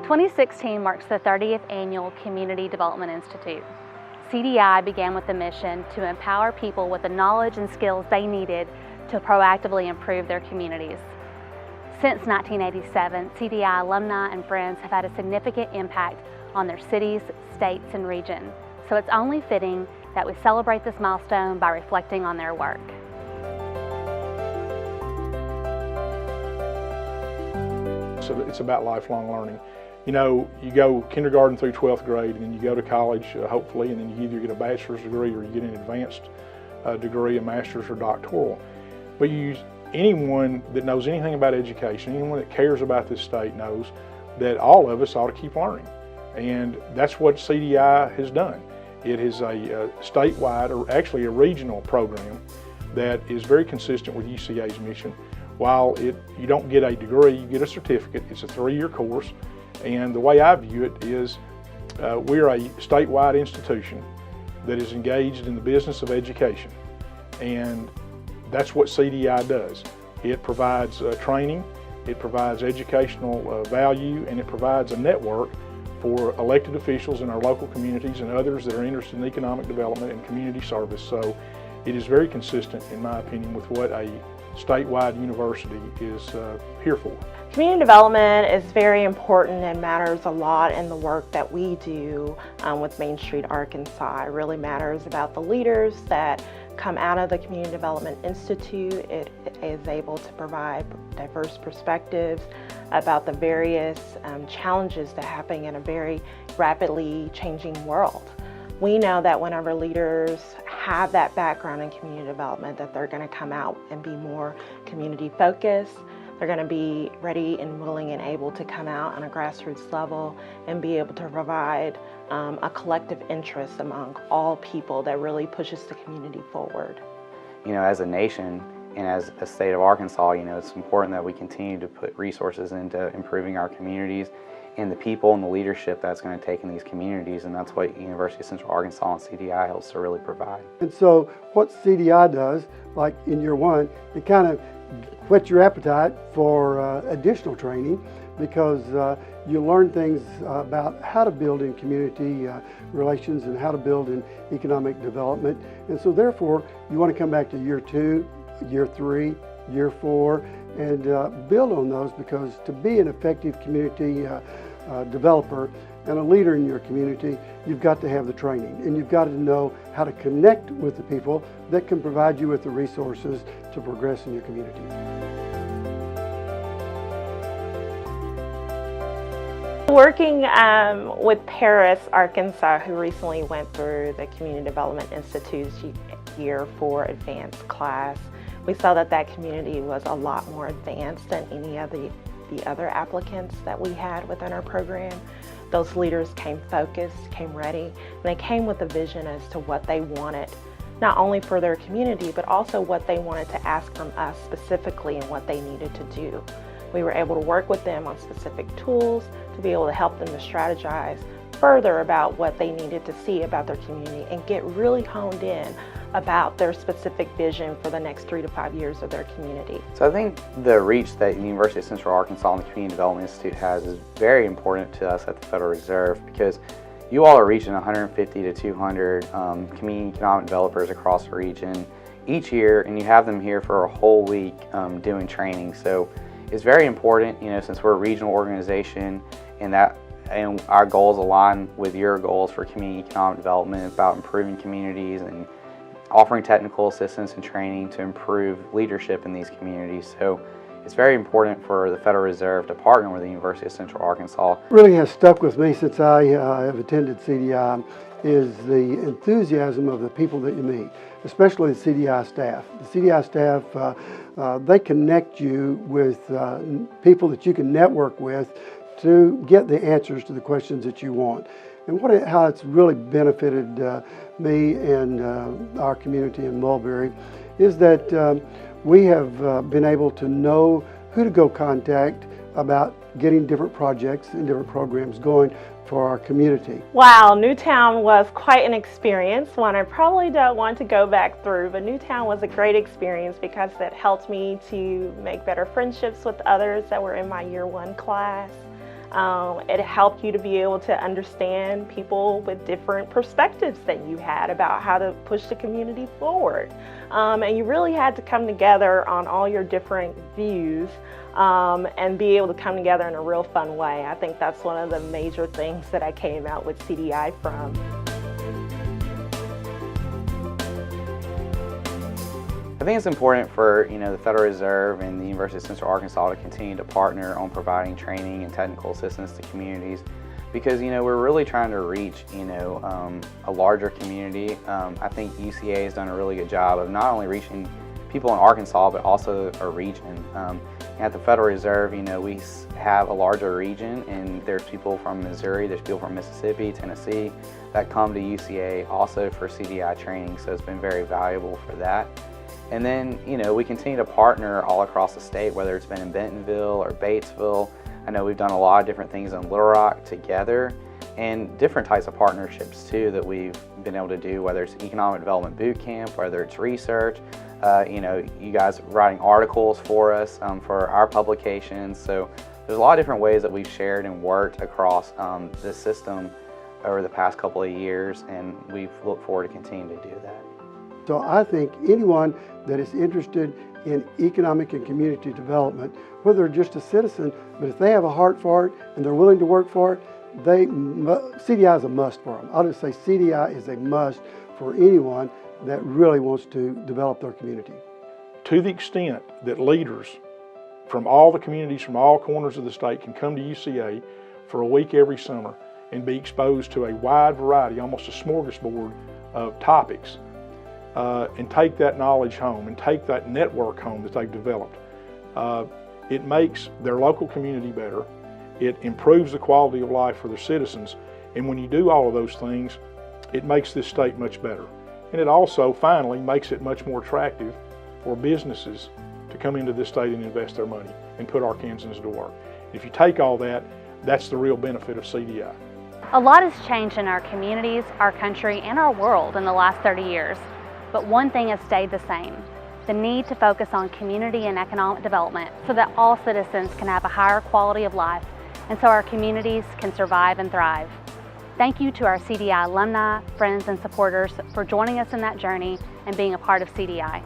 2016 marks the 30th Annual Community Development Institute. CDI began with the mission to empower people with the knowledge and skills they needed to proactively improve their communities. Since 1987, CDI alumni and friends have had a significant impact on their cities, states, and region. So it's only fitting that we celebrate this milestone by reflecting on their work. So it's about lifelong learning. You know, you go kindergarten through 12th grade, and then you go to college, hopefully, and then you either get a bachelor's degree or you get an advanced degree, a master's or doctoral. But anyone that knows anything about education, anyone that cares about this state knows that all of us ought to keep learning. And that's what CDI has done. It is a statewide, or actually a regional program that is very consistent with UCA's mission. While you don't get a degree, you get a certificate. It's a 3-year course. And the way I view it is we're a statewide institution that is engaged in the business of education. And that's what CDI does. It provides training, it provides educational value, and it provides a network for elected officials in our local communities and others that are interested in economic development and community service. So it is very consistent, in my opinion, with what a statewide university is here for. Community development is very important and matters a lot in the work that we do with Main Street Arkansas. It really matters about the leaders that come out of the Community Development Institute. It is able to provide diverse perspectives about the various challenges that happen in a very rapidly changing world. We know that whenever leaders have that background in community development, that they're going to come out and be more community focused. They're going to be ready and willing and able to come out on a grassroots level and be able to provide a collective interest among all people that really pushes the community forward. You know, as a nation and as a state of Arkansas, you know, it's important that we continue to put resources into improving our communities and the people and the leadership that's going to take in these communities, and that's what University of Central Arkansas and CDI helps to really provide. And so what CDI does, like in year one, it kind of whet your appetite for additional training, because you learn things about how to build in community relations and how to build in economic development. And so therefore, you want to come back to year 2, year 3, year 4, and build on those, because to be an effective community developer and a leader in your community, you've got to have the training, and you've got to know how to connect with the people that can provide you with the resources to progress in your community. Working with Paris, Arkansas, who recently went through the Community Development Institute's Year 4 advanced class, we saw that that community was a lot more advanced than any of the other applicants that we had within our program. Those leaders came focused, came ready, and they came with a vision as to what they wanted, not only for their community, but also what they wanted to ask from us specifically and what they needed to do. We were able to work with them on specific tools to be able to help them to strategize further about what they needed to see about their community and get really honed in about their specific vision for the next 3 to 5 years of their community. So I think the reach that the University of Central Arkansas and the Community Development Institute has is very important to us at the Federal Reserve, because you all are reaching 150 to 200 community economic developers across the region each year, and you have them here for a whole week doing training. So it's very important, you know, since we're a regional organization and our goals align with your goals for community economic development about improving communities and offering technical assistance and training to improve leadership in these communities. So it's very important for the Federal Reserve to partner with the University of Central Arkansas. What really has stuck with me since I have attended CDI is the enthusiasm of the people that you meet, especially the CDI staff. The CDI staff, they connect you with people that you can network with to get the answers to the questions that you want. And how it's really benefited me and our community in Mulberry is that we have been able to know who to go contact about getting different projects and different programs going for our community. Wow, Newtown was quite an experience, one I probably don't want to go back through, but Newtown was a great experience because it helped me to make better friendships with others that were in my year 1 class. It helped you to be able to understand people with different perspectives that you had about how to push the community forward. And you really had to come together on all your different views and be able to come together in a real fun way. I think that's one of the major things that I came out with CDI from. I think it's important for the Federal Reserve and the University of Central Arkansas to continue to partner on providing training and technical assistance to communities, because we're really trying to reach a larger community. I think UCA has done a really good job of not only reaching people in Arkansas but also a region. At the Federal Reserve, we have a larger region, and there's people from Missouri, there's people from Mississippi, Tennessee that come to UCA also for CDI training, so it's been very valuable for that. And then, we continue to partner all across the state, whether it's been in Bentonville or Batesville. I know we've done a lot of different things in Little Rock together, and different types of partnerships too that we've been able to do, whether it's economic development boot camp, whether it's research, you guys writing articles for us for our publications. So there's a lot of different ways that we've shared and worked across this system over the past couple of years, and we've looked forward to continuing to do that. So I think anyone that is interested in economic and community development, whether they're just a citizen, but if they have a heart for it and they're willing to work for it, CDI is a must for them. I'll just say CDI is a must for anyone that really wants to develop their community. To the extent that leaders from all the communities from all corners of the state can come to UCA for a week every summer and be exposed to a wide variety, almost a smorgasbord of topics, and take that knowledge home and take that network home that they've developed. It makes their local community better. It improves the quality of life for their citizens. And when you do all of those things, it makes this state much better. And it also, finally, makes it much more attractive for businesses to come into this state and invest their money and put Arkansans to work. If you take all that, that's the real benefit of CDI. A lot has changed in our communities, our country, and our world in the last 30 years. But one thing has stayed the same: the need to focus on community and economic development so that all citizens can have a higher quality of life and so our communities can survive and thrive. Thank you to our CDI alumni, friends, and supporters for joining us in that journey and being a part of CDI.